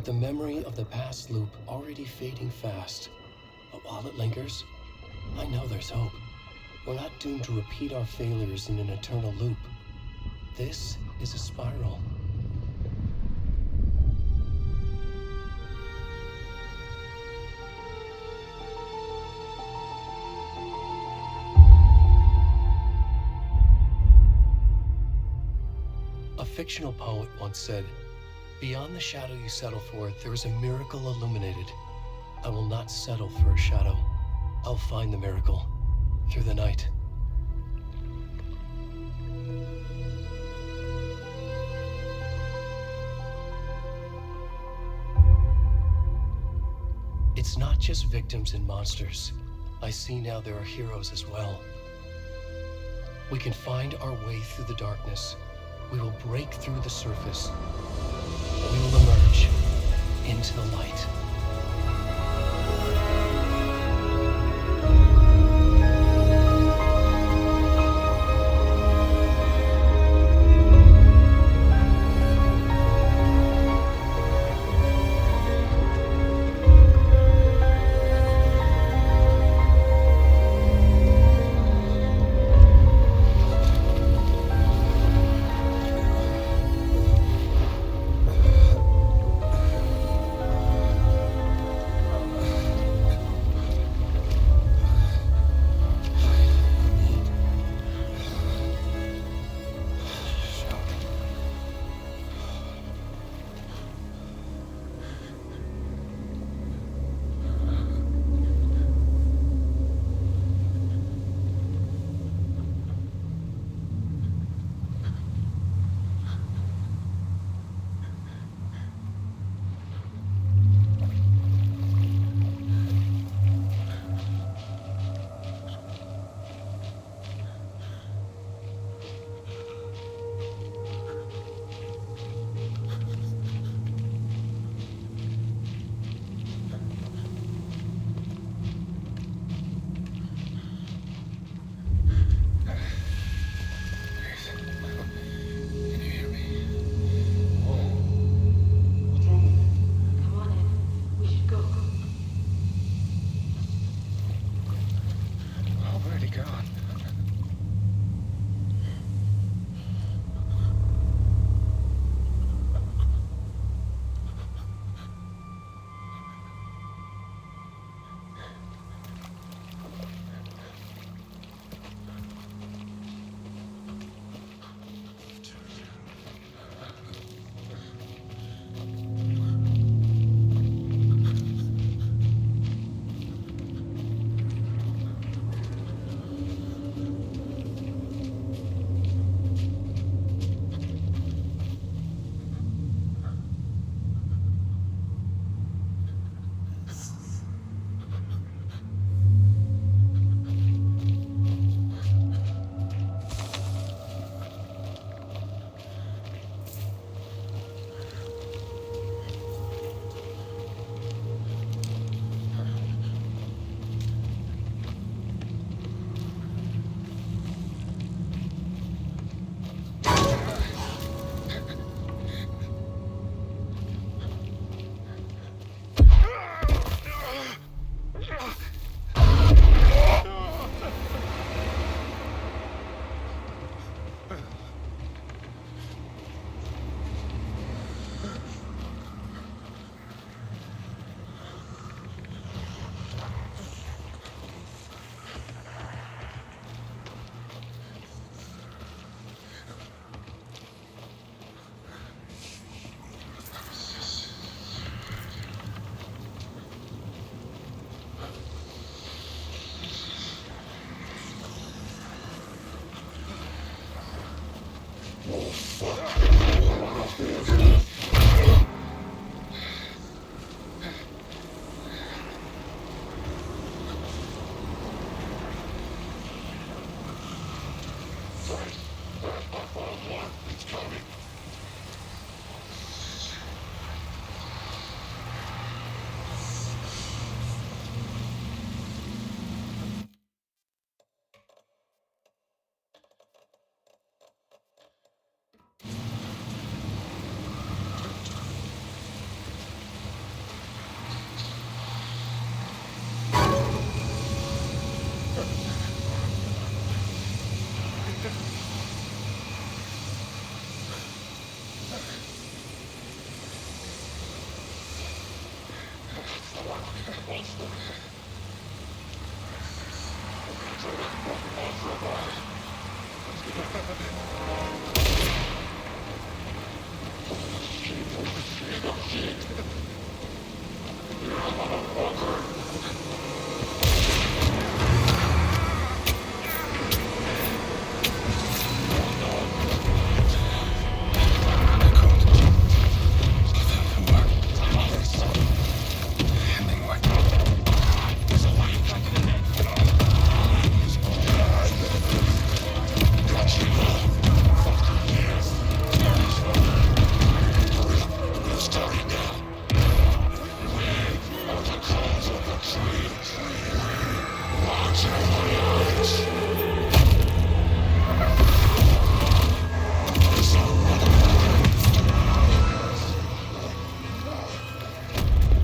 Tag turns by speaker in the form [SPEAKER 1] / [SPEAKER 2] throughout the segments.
[SPEAKER 1] with the memory of the past loop already fading fast. But while it lingers, I know there's hope. We're not doomed to repeat our failures in an eternal loop. This is a spiral. A fictional poet once said, "Beyond the shadow you settle for, there is a miracle illuminated. I will not settle for a shadow. I'll find the miracle through the night." It's not just victims and monsters. I see now there are heroes as well. We can find our way through the darkness. We will break through the surface. We will emerge into the light.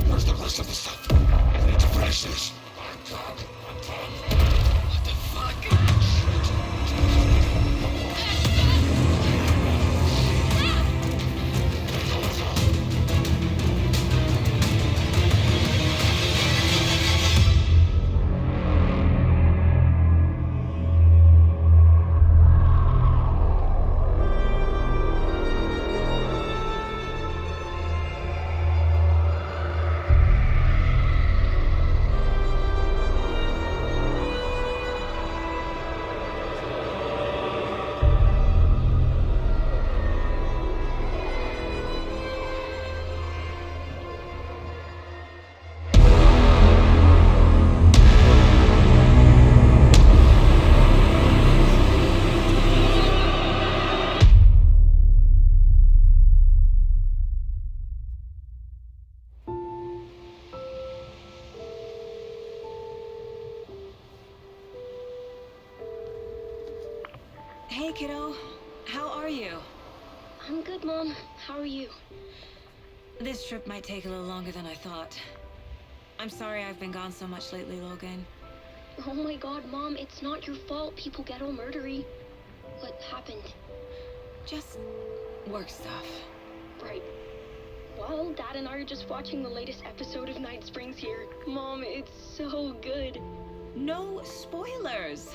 [SPEAKER 2] Where's the rest of the stuff? I need to finish this.
[SPEAKER 3] What the fuck?
[SPEAKER 4] Hey, kiddo. How are you?
[SPEAKER 5] I'm good, Mom. How are you?
[SPEAKER 4] This trip might take a little longer than I thought. I'm sorry I've been gone so much lately, Logan.
[SPEAKER 5] Oh my god, Mom, it's not your fault people get all murdery. What happened?
[SPEAKER 4] Just work stuff.
[SPEAKER 5] Right. Well, Dad and I are just watching the latest episode of Night Springs here. Mom, it's so good.
[SPEAKER 4] No spoilers!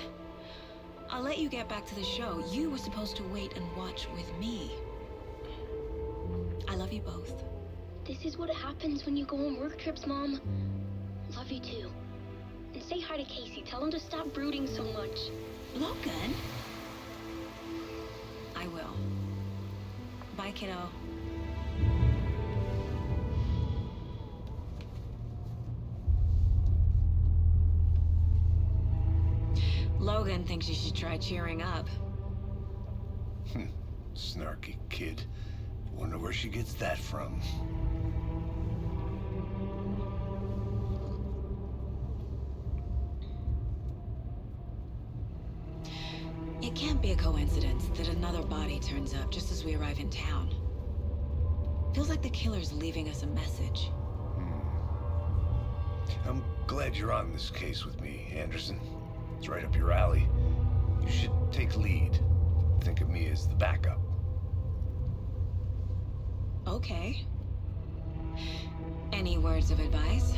[SPEAKER 4] I'll let you get back to the show. You were supposed to wait and watch with me. I love you both.
[SPEAKER 5] This is what happens when you go on work trips, Mom. Love you too. And say hi to Casey. Tell him to stop brooding so much.
[SPEAKER 4] Logan? I will. Bye, kiddo. Logan thinks you should try cheering up.
[SPEAKER 2] Snarky kid. Wonder where she gets that from.
[SPEAKER 4] It can't be a coincidence that another body turns up just as we arrive in town. Feels like the killer's leaving us a message.
[SPEAKER 2] I'm glad you're on this case with me, Anderson. It's right up your alley. You should take lead. Think of me as the backup.
[SPEAKER 4] Okay. Any words of advice?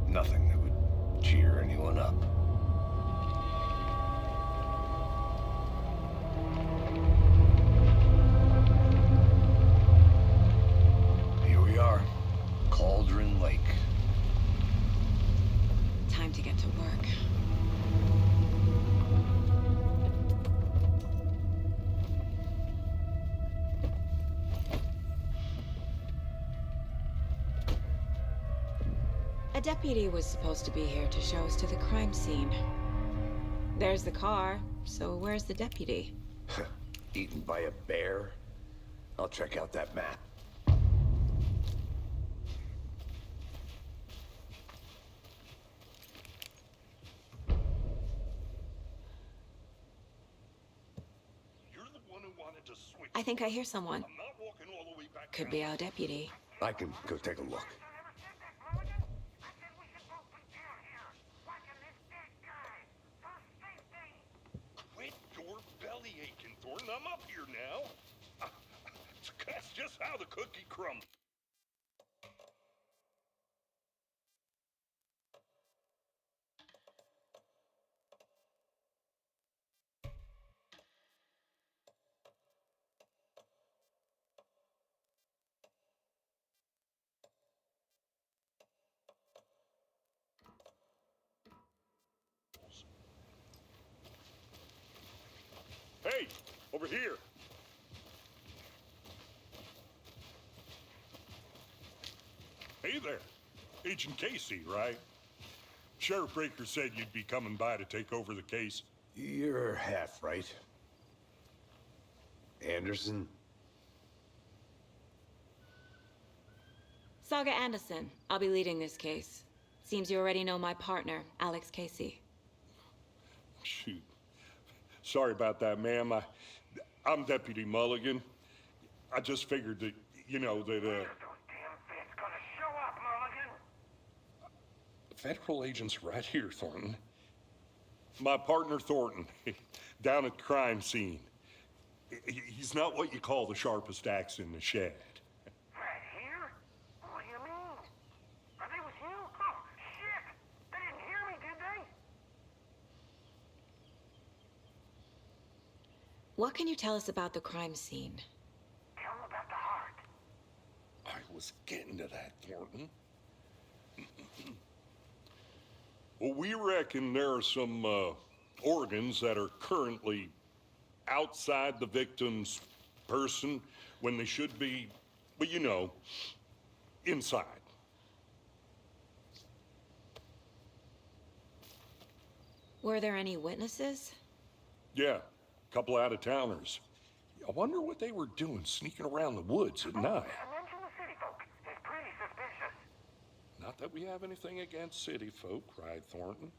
[SPEAKER 2] Nothing that would cheer anyone up. Here we are. Cauldron Lake.
[SPEAKER 4] Time to get to work. A deputy was supposed to be here to show us to the crime scene. There's the car, so where's the deputy?
[SPEAKER 2] Eaten by a bear? I'll check out that map.
[SPEAKER 4] I think I hear someone.
[SPEAKER 6] I'm not walking all the way back
[SPEAKER 4] Could
[SPEAKER 6] down.
[SPEAKER 4] be our deputy.
[SPEAKER 2] I can go take a look.
[SPEAKER 6] Quit your belly aching, Thornton. I'm up here now. That's just how the cookie crumbles. Hey, over here. Hey there. Agent Casey, right? Sheriff Breaker said you'd be coming by to take over the case.
[SPEAKER 2] You're half right. Anderson?
[SPEAKER 4] Saga Anderson. I'll be leading this case. Seems you already know my partner, Alex Casey.
[SPEAKER 6] Shoot. Sorry about that, ma'am. I'm Deputy Mulligan. I just figured that, you know, that, Federal agents right here, Thornton. My partner, Thornton, down at the crime scene. He's not what you call the sharpest axe in the shed.
[SPEAKER 3] Right here? What do you mean? Are they with you? Oh, shit! They didn't hear me, did they?
[SPEAKER 4] What can you tell us about the crime scene?
[SPEAKER 3] Tell them about the heart.
[SPEAKER 6] I was getting to that, Thornton. Well, we reckon there are some organs that are currently outside the victim's person when they should be, well, you know, inside.
[SPEAKER 4] Were there any witnesses?
[SPEAKER 6] Yeah, a couple out-of-towners. I wonder what they were doing sneaking around the woods at night.
[SPEAKER 3] Mention the city folk. It's pretty suspicious.
[SPEAKER 6] Not that we have anything against city folk, cried Thornton.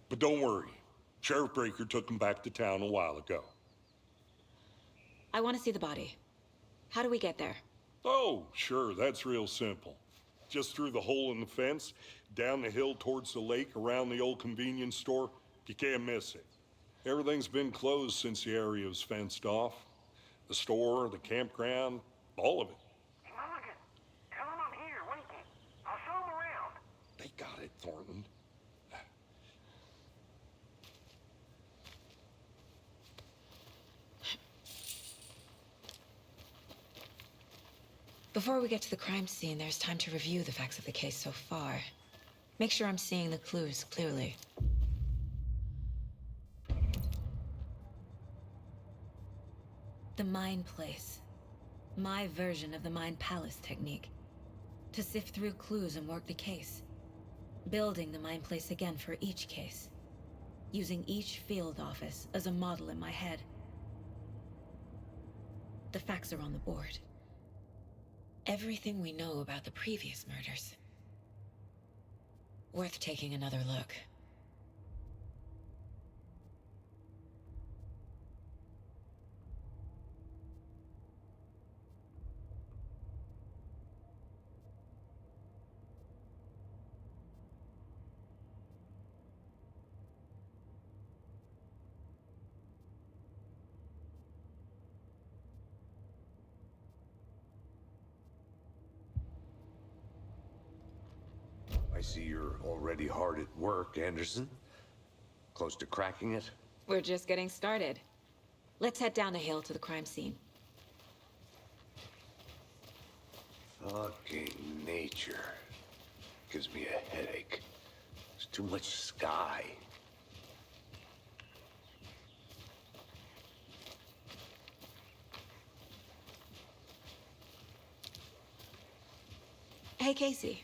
[SPEAKER 6] But don't worry. Sheriff Breaker took him back to town a while ago.
[SPEAKER 4] I want to see the body. How do we get there?
[SPEAKER 6] Oh, sure, that's real simple. Just through the hole in the fence, down the hill towards the lake, around the old convenience store. You can't miss it. Everything's been closed since the area was fenced off. The store, the campground, all of it.
[SPEAKER 3] Mulligan, tell them I'm here waiting. I'll show them around.
[SPEAKER 6] They got it, Thornton.
[SPEAKER 4] Before we get to the crime scene, there's time to review the facts of the case so far. Make sure I'm seeing the clues clearly. The Mind Place. My version of the Mind Palace technique. To sift through clues and work the case. Building the Mind Place again for each case. Using each field office as a model in my head. The facts are on the board. Everything we know about the previous murders. Worth taking another look.
[SPEAKER 2] I see you're already hard at work, Anderson. Close to cracking it?
[SPEAKER 4] We're just getting started. Let's head down the hill to the crime scene.
[SPEAKER 2] Fucking nature. Gives me a headache. There's too much sky.
[SPEAKER 4] Hey, Casey.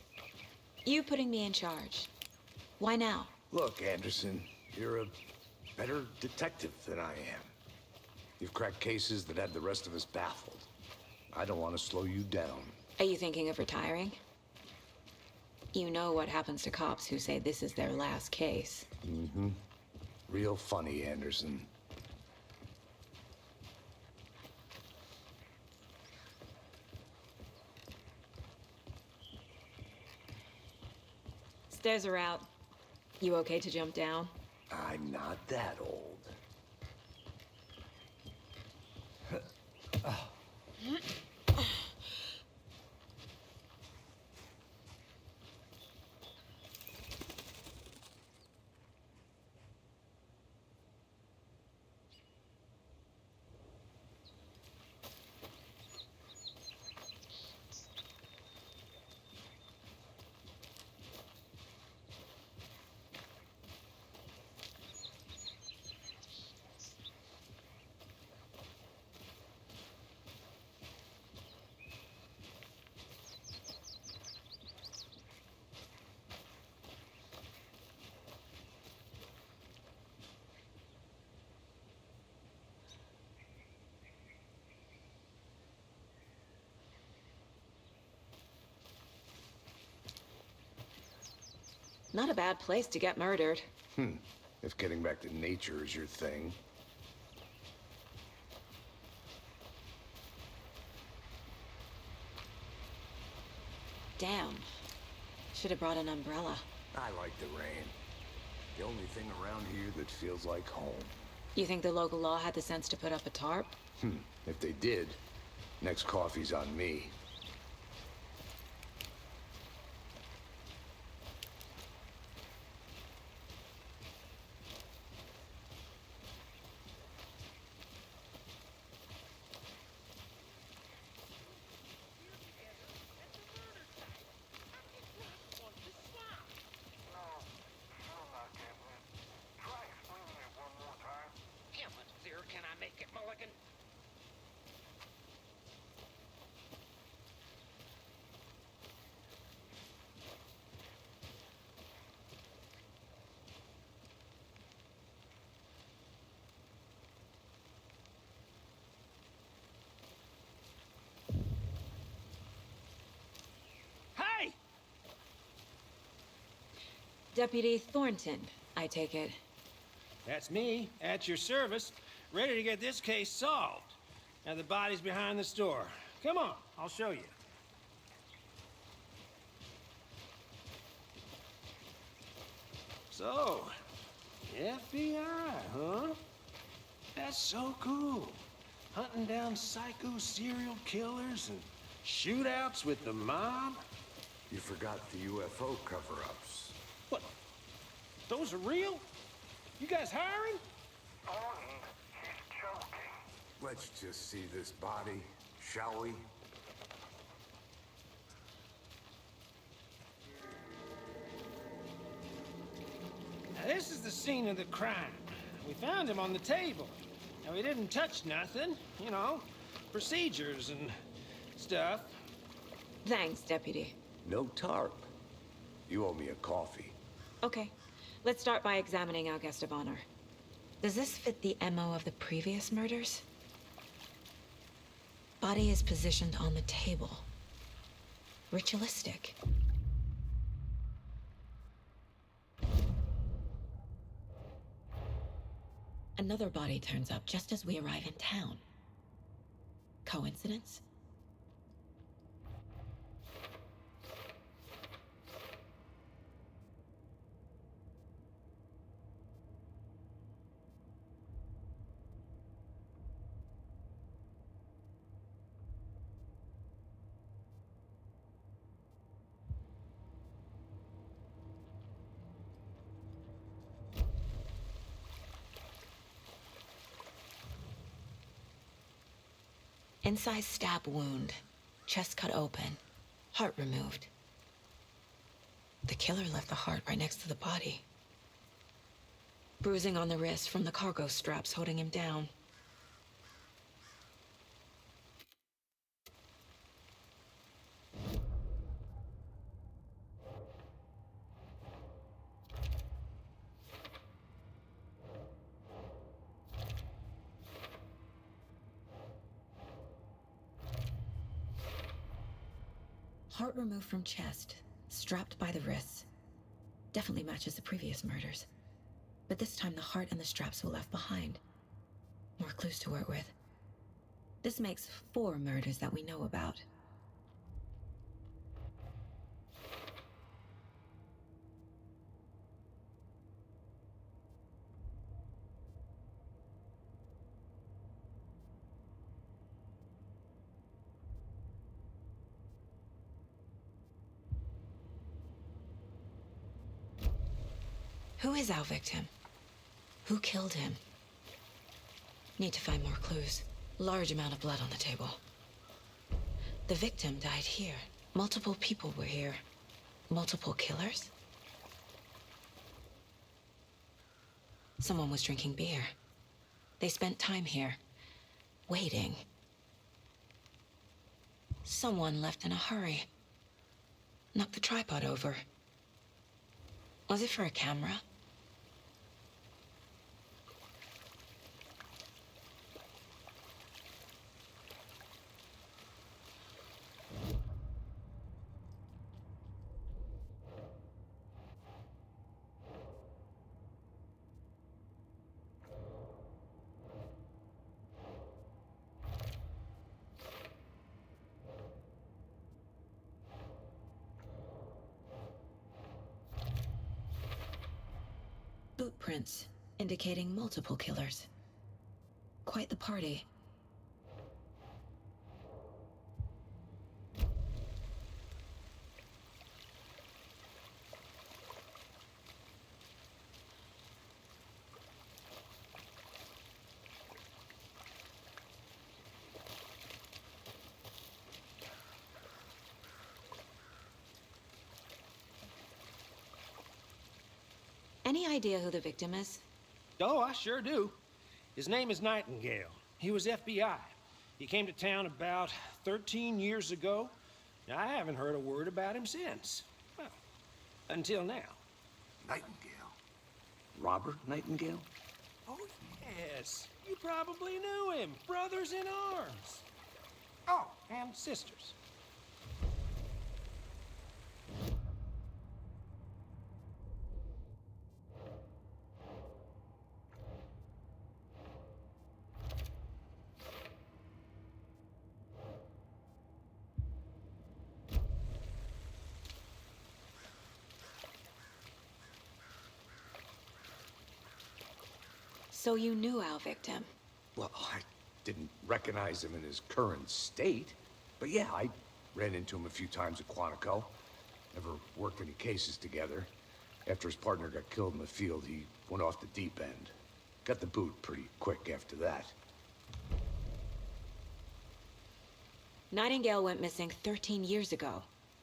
[SPEAKER 4] You putting me in charge. Why now?
[SPEAKER 2] Look, Anderson, you're a better detective than I am. You've cracked cases that had the rest of us baffled. I don't want to slow you down.
[SPEAKER 4] Are you thinking of retiring? You know what happens to cops who say this is their last case.
[SPEAKER 2] Mm-hmm. Real funny, Anderson.
[SPEAKER 4] Stairs are out. You okay to jump down?
[SPEAKER 2] I'm not that old.
[SPEAKER 4] Not a bad place to get murdered.
[SPEAKER 2] If getting back to nature is your thing.
[SPEAKER 4] Damn. Should have brought an umbrella.
[SPEAKER 2] I like the rain. The only thing around here that feels like home.
[SPEAKER 4] You think the local law had the sense to put up a tarp?
[SPEAKER 2] If they did, next coffee's on me.
[SPEAKER 3] No, still not getting it. Try explaining it one more time.
[SPEAKER 7] How much clearer can I make it, Mulligan? Hey!
[SPEAKER 4] Deputy Thornton, I take it.
[SPEAKER 8] That's me, at your service, ready to get this case solved. Now the body's behind the store. Come on, I'll show you. So, FBI, huh? That's so cool. Hunting down psycho serial killers and shootouts with the mob.
[SPEAKER 2] You forgot the UFO cover-ups.
[SPEAKER 8] What? Those are real? You guys hiring?
[SPEAKER 3] Thornton, he's joking.
[SPEAKER 2] Let's just see this body, shall we?
[SPEAKER 8] Now, this is the scene of the crime. We found him on the table. Now, he didn't touch nothing, you know, procedures and stuff.
[SPEAKER 4] Thanks, Deputy.
[SPEAKER 2] No tarp. You owe me a coffee.
[SPEAKER 4] Okay, let's start by examining our guest of honor. Does this fit the MO of the previous murders? Body is positioned on the table. Ritualistic. Another body turns up just as we arrive in town. Coincidence? Inside stab wound, chest cut open, heart removed. The killer left the heart right next to the body. Bruising on the wrist from the cargo straps holding him down. Heart removed from chest, strapped by the wrists. Definitely matches the previous murders. But this time the heart and the straps were left behind. More clues to work with. This makes 4 murders that we know about. Who is our victim? Who killed him? Need to find more clues. Large amount of blood on the table. The victim died here. Multiple people were here. Multiple killers? Someone was drinking beer. They spent time here, waiting. Someone left in a hurry. Knocked the tripod over. Was it for a camera? boot prints, indicating multiple killers. Quite the party. Any idea who the victim is?
[SPEAKER 8] Oh, I sure do. His name is Nightingale. He was FBI. He came to town about 13 years ago. Now, I haven't heard a word about him since. Well, until now.
[SPEAKER 2] Nightingale? Robert Nightingale?
[SPEAKER 8] Oh, yes. You probably knew him. Brothers in arms. Oh, and sisters.
[SPEAKER 4] So you knew our victim?
[SPEAKER 2] Well, I didn't recognize him in his current state. But yeah, I ran into him a few times at Quantico. Never worked any cases together. After his partner got killed in the field, he went off the deep end. Got the boot pretty quick after that.
[SPEAKER 4] Nightingale went missing 13 years ago,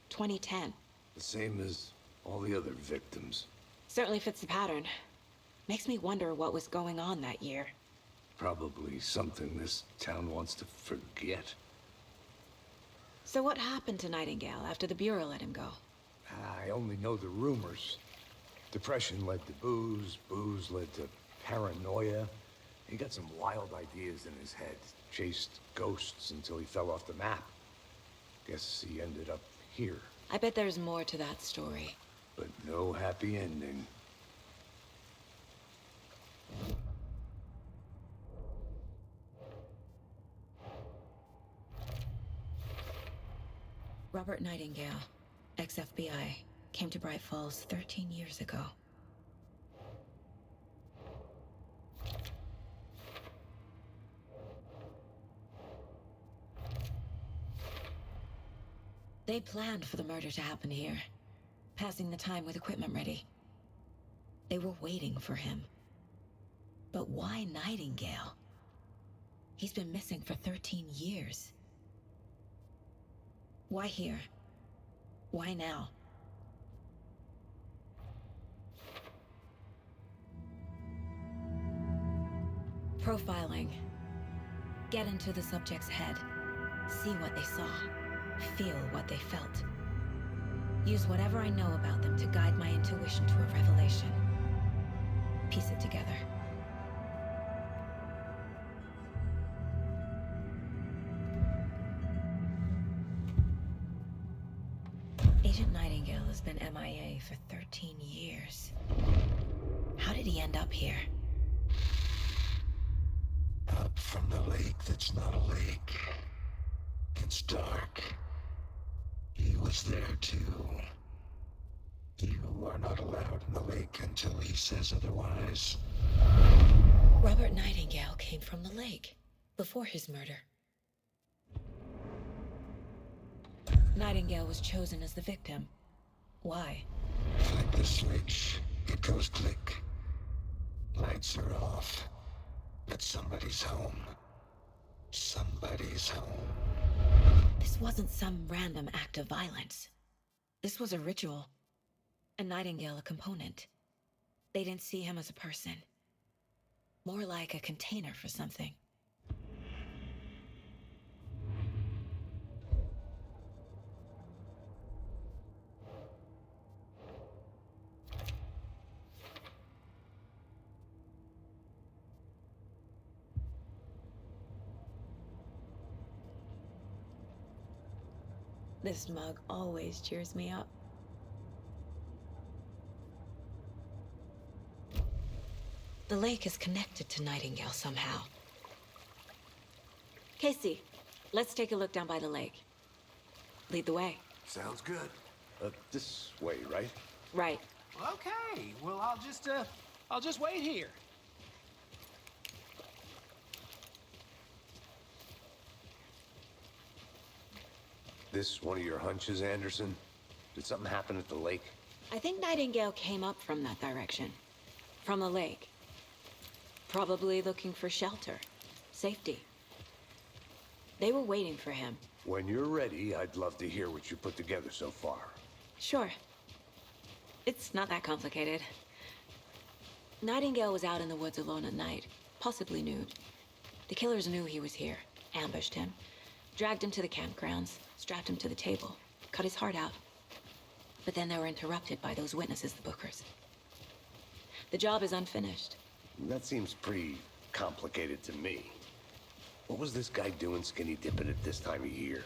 [SPEAKER 4] 2010.
[SPEAKER 2] The same as all the other victims.
[SPEAKER 4] Certainly fits the pattern. Makes me wonder what was going on that year.
[SPEAKER 2] Probably something this town wants to forget.
[SPEAKER 4] So what happened to Nightingale after the Bureau let him go?
[SPEAKER 2] I only know the rumors. Depression led to booze, booze led to paranoia. He got some wild ideas in his head. Chased ghosts until he fell off the map. Guess he ended up here.
[SPEAKER 4] I bet there's more to that story.
[SPEAKER 2] But no happy ending.
[SPEAKER 4] Robert Nightingale, ex-FBI, came to Bright Falls 13 years ago. They planned for the murder to happen here, passing the time with equipment ready. They were waiting for him. But why Nightingale? He's been missing for 13 years. Why here? Why now? Profiling. Get into the subject's head. See what they saw. Feel what they felt. Use whatever I know about them to guide my intuition to a revelation. Piece it together. Agent Nightingale has been MIA for 13 years. How did he end up here?
[SPEAKER 9] Up from the lake that's not a lake. It's dark. He was there too. You are not allowed in the lake until he says otherwise.
[SPEAKER 4] Robert Nightingale came from the lake, before his murder. Nightingale was chosen as the victim. Why?
[SPEAKER 9] Flip the switch, it goes click. Lights are off. But somebody's home. Somebody's home.
[SPEAKER 4] This wasn't some random act of violence. This was a ritual. And Nightingale a component. They didn't see him as a person. More like a container for something. This mug always cheers me up. The lake is connected to Nightingale somehow. Casey, let's take a look down by the lake. Lead the way.
[SPEAKER 2] Sounds good. This way, right?
[SPEAKER 4] Right.
[SPEAKER 8] Okay, well, I'll just wait here.
[SPEAKER 2] This one of your hunches, Anderson? Did something happen at the lake?
[SPEAKER 4] I think Nightingale came up from that direction. From the lake. Probably looking for shelter. Safety. They were waiting for him.
[SPEAKER 2] When you're ready, I'd love to hear what you put together so far.
[SPEAKER 4] Sure. It's not that complicated. Nightingale was out in the woods alone at night, possibly nude. The killers knew he was here, ambushed him, dragged him to the campgrounds, strapped him to the table, cut his heart out. But then they were interrupted by those witnesses, the Bookers. The job is unfinished.
[SPEAKER 2] That seems pretty complicated to me. What was this guy doing skinny dipping at this time of year?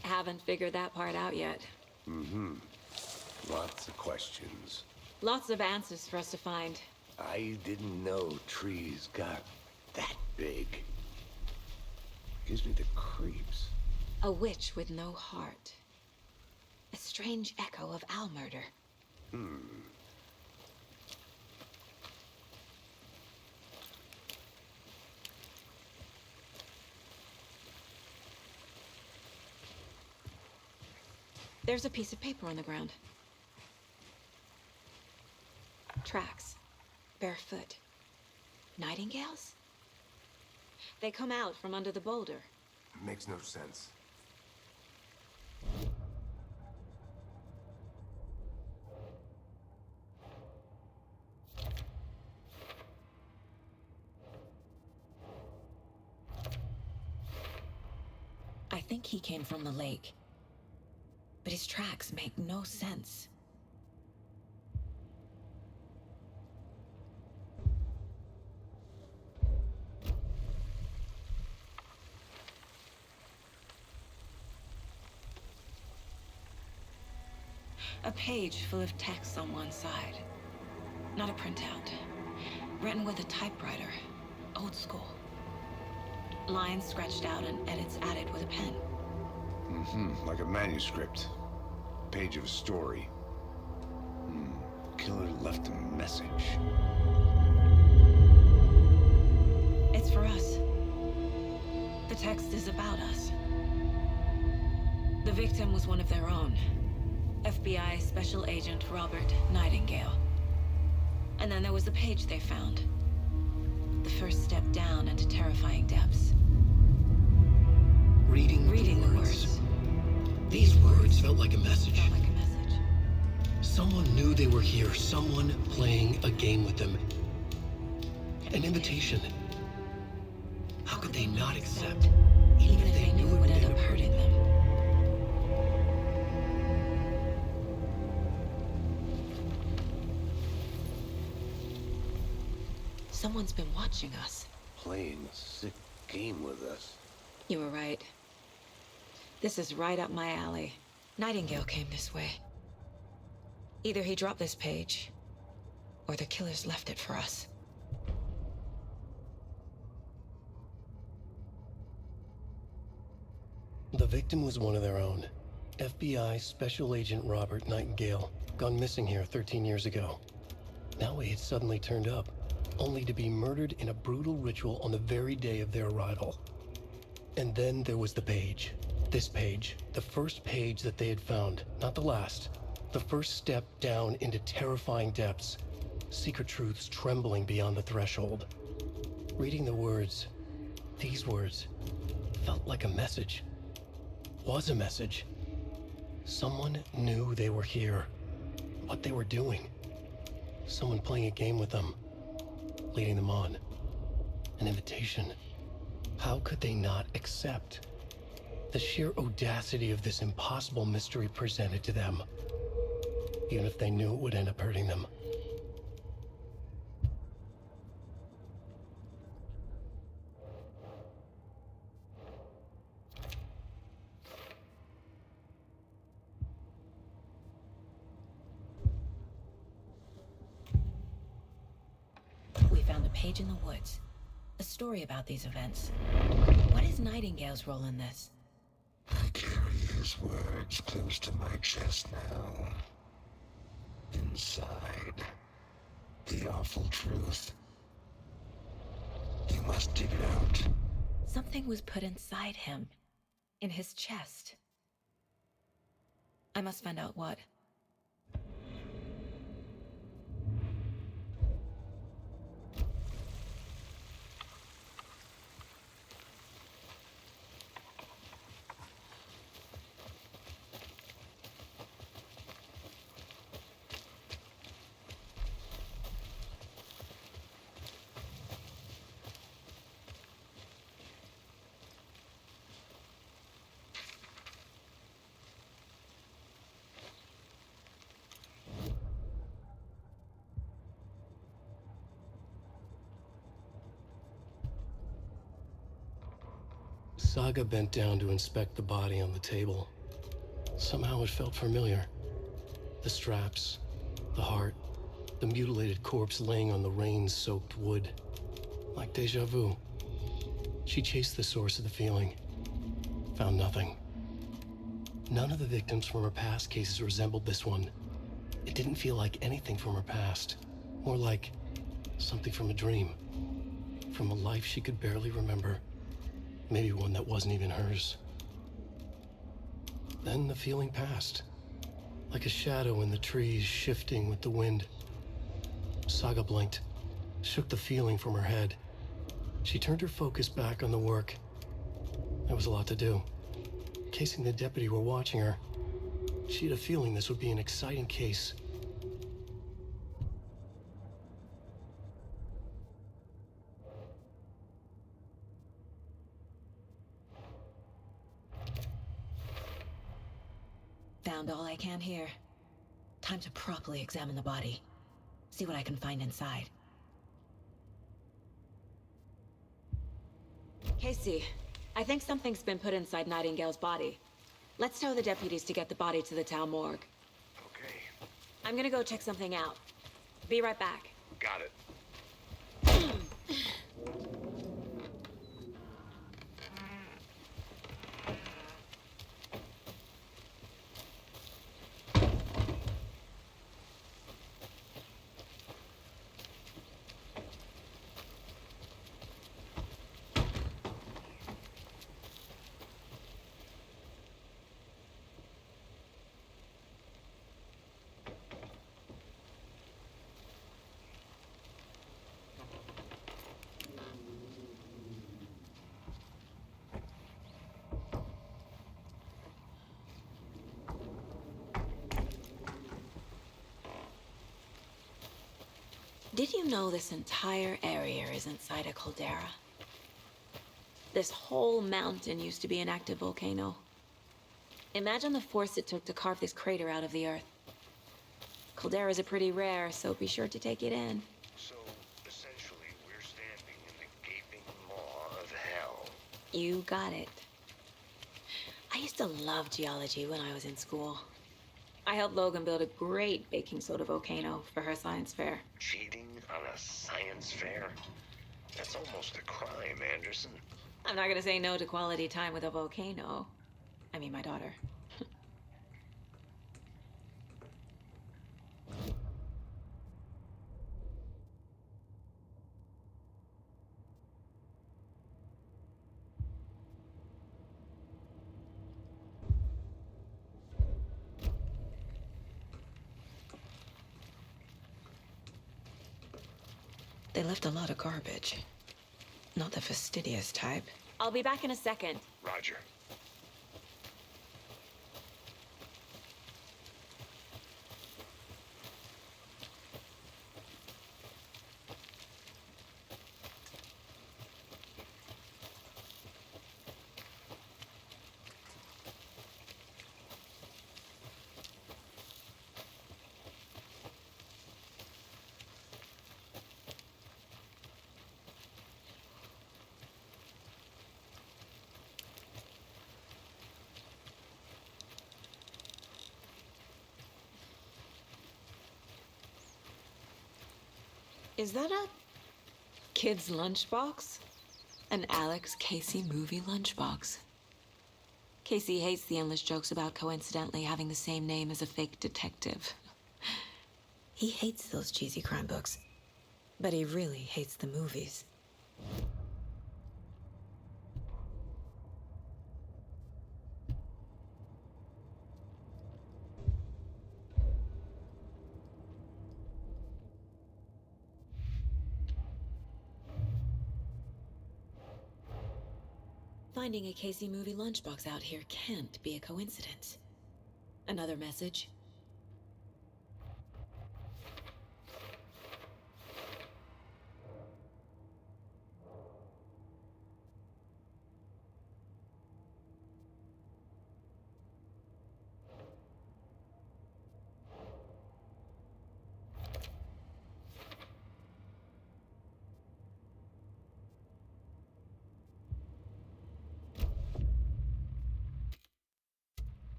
[SPEAKER 4] Haven't figured that part out yet.
[SPEAKER 2] Mm-hmm. Lots of questions.
[SPEAKER 4] Lots of answers for us to find.
[SPEAKER 2] I didn't know trees got that big. Gives me the creeps.
[SPEAKER 4] A witch with no heart. A strange echo of owl murder. There's a piece of paper on the ground. Tracks. Barefoot. Nightingales? They come out from under the boulder.
[SPEAKER 2] Makes no sense.
[SPEAKER 4] I think he came from the lake. But his tracks make no sense. A page full of text on one side. Not a printout. Written with a typewriter. Old school. Lines scratched out and edits added with a pen.
[SPEAKER 2] Mm-hmm. Like a manuscript. Page of a story. Killer left a message.
[SPEAKER 4] It's for us. The text is about us. The victim was one of their own. FBI Special Agent Robert Nightingale. And then there was the page they found. The first step down into terrifying depths.
[SPEAKER 1] Reading the words. These words felt like a message. Someone knew they were here. Someone playing a game with them. An invitation. How could they not accept?
[SPEAKER 4] Even if they knew it would end up hurting them. Someone's been watching us.
[SPEAKER 2] Playing a sick game with us.
[SPEAKER 4] You were right. This is right up my alley. Nightingale came this way. Either he dropped this page, or the killers left it for us.
[SPEAKER 1] The victim was one of their own. FBI Special Agent Robert Nightingale, gone missing here 13 years ago. Now he had suddenly turned up, only to be murdered in a brutal ritual on the very day of their arrival. And then there was the page. This page, the first page that they had found, not the last. The first step down into terrifying depths. Secret truths trembling beyond the threshold. Reading the words, these words, felt like a message. Was a message. Someone knew they were here. What they were doing. Someone playing a game with them. Leading them on. An invitation. How could they not accept? The sheer audacity of this impossible mystery presented to them. Even if they knew it would end up hurting them.
[SPEAKER 4] We found a page in the woods. A story about these events. What is Nightingale's role in this?
[SPEAKER 9] I carry his words close to my chest now. Inside, The awful truth. You must dig it out.
[SPEAKER 4] Something was put inside him, in his chest. I must find out what.
[SPEAKER 1] Saga bent down to inspect the body on the table. Somehow it felt familiar. The straps, the heart, the mutilated corpse laying on the rain-soaked wood. Like deja vu. She chased the source of the feeling. Found nothing. None of the victims from her past cases resembled this one. It didn't feel like anything from her past. More like something from a dream. From a life she could barely remember. Maybe one that wasn't even hers. Then the feeling passed. Like a shadow in the trees shifting with the wind. Saga blinked, shook the feeling from her head. She turned her focus back on the work. There was a lot to do. Casing the deputy were watching her. She had a feeling this would be an exciting case.
[SPEAKER 4] Found all I can here. Time to properly examine the body. See what I can find inside. Casey, I think something's been put inside Nightingale's body. Let's tell the deputies to get the body to the town morgue.
[SPEAKER 2] Okay.
[SPEAKER 4] I'm gonna go check something out. Be right back.
[SPEAKER 2] Got it.
[SPEAKER 4] Did you know this entire area is inside a caldera? This whole mountain used to be an active volcano. Imagine the force it took to carve this crater out of the earth. Calderas are pretty rare, so be sure to take it in.
[SPEAKER 3] So, essentially, we're standing in the gaping maw of hell.
[SPEAKER 4] You got it. I used to love geology when I was in school. I helped Logan build a great baking soda volcano for her science fair.
[SPEAKER 3] Cheating on a science fair? That's almost a crime, Anderson.
[SPEAKER 4] I'm not gonna say no to quality time with a volcano. I mean, my daughter. They left a lot of garbage. Not the fastidious type. I'll be back in a second.
[SPEAKER 3] Roger.
[SPEAKER 4] Is that a kid's lunchbox? An Alex Casey movie lunchbox. Casey hates the endless jokes about coincidentally having the same name as a fake detective. He hates those cheesy crime books. But he really hates the movies. Finding a Casey movie lunchbox out here can't be a coincidence. Another message?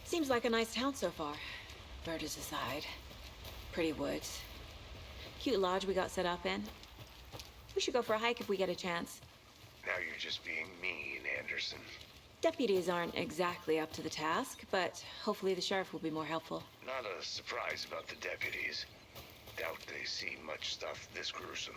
[SPEAKER 4] Seems like a nice town so far. Murders aside. Pretty woods. Cute lodge we got set up in. We should go for a hike if we get a chance.
[SPEAKER 3] Now you're just being mean, Anderson.
[SPEAKER 4] Deputies aren't exactly up to the task, but hopefully the sheriff will be more helpful.
[SPEAKER 3] Not a surprise about the deputies. Doubt they see much stuff this gruesome.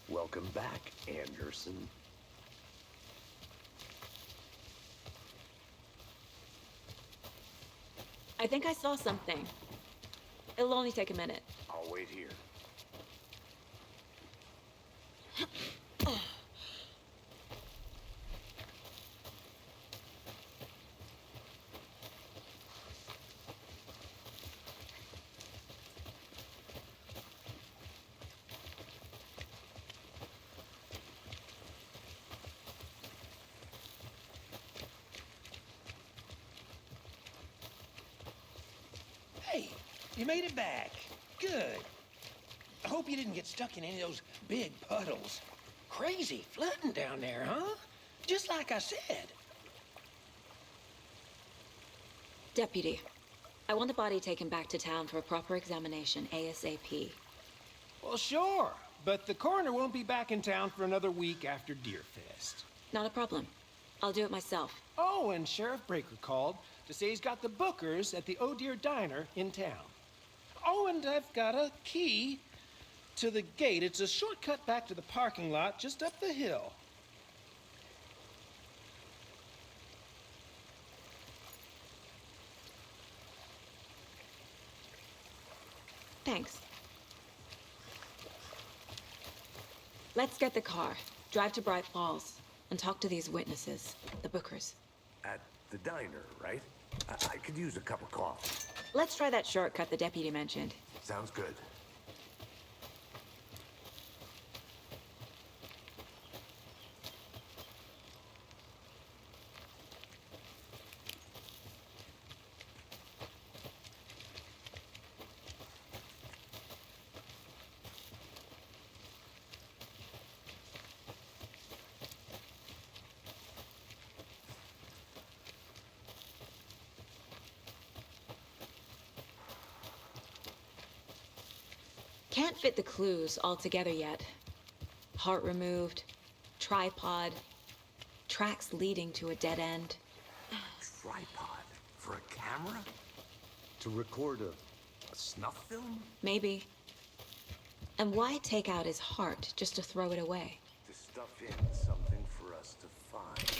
[SPEAKER 3] Welcome back, Anderson.
[SPEAKER 4] I think I saw something. It'll only take a minute.
[SPEAKER 3] I'll wait here.
[SPEAKER 8] Hey, you made it back. Good. I hope you didn't get stuck in any of those big puddles. Crazy flooding down there, huh? Just like I said.
[SPEAKER 4] Deputy, I want the body taken back to town for a proper examination ASAP.
[SPEAKER 8] Well, sure. But the coroner won't be back in town for another week after Deerfest.
[SPEAKER 4] Not a problem. I'll do it myself.
[SPEAKER 8] Oh, and Sheriff Breaker called. to say he's got the bookers at the Oh Dear Diner in town. Oh, and I've got a key to the gate. It's a shortcut back to the parking lot just up the hill.
[SPEAKER 4] Thanks. Let's get the car, drive to Bright Falls, and talk to these witnesses, the bookers.
[SPEAKER 2] At the diner, right? I could use a cup of coffee.
[SPEAKER 4] Let's try that shortcut the deputy mentioned.
[SPEAKER 2] Sounds good.
[SPEAKER 4] Can't fit the clues all together yet. Heart removed, tripod, tracks leading to a dead end.
[SPEAKER 2] Tripod? For a camera? To record a snuff film?
[SPEAKER 4] Maybe. And why take out his heart just to throw it away?
[SPEAKER 2] To stuff in something for us to find.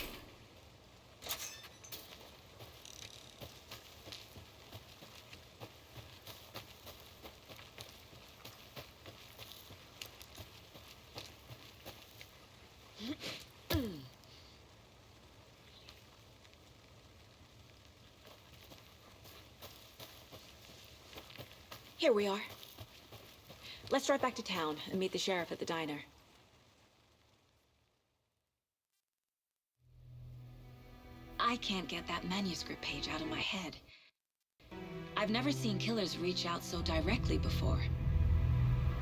[SPEAKER 4] Here we are. Let's drive back to town and meet the sheriff at the diner. I can't get that manuscript page out of my head. I've never seen killers reach out so directly before.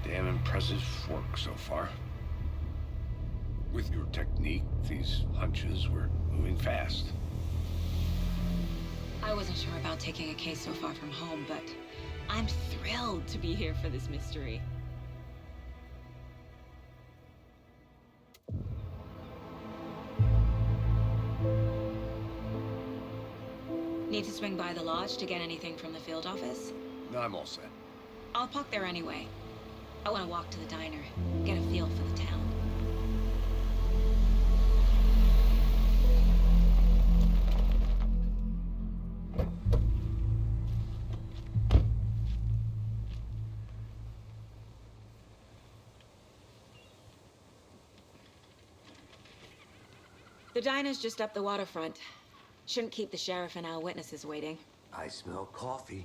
[SPEAKER 2] Damn impressive work so far. With your technique, these hunches were moving fast.
[SPEAKER 4] I wasn't sure about taking a case so far from home, but I'm thrilled to be here for this mystery. Need to swing by the lodge to get anything from the field office?
[SPEAKER 2] No, I'm all set.
[SPEAKER 4] I'll park there anyway. I want to walk to the diner, get a feel for the town. The diner's just up the waterfront. Shouldn't keep the sheriff and our witnesses waiting.
[SPEAKER 2] I smell coffee.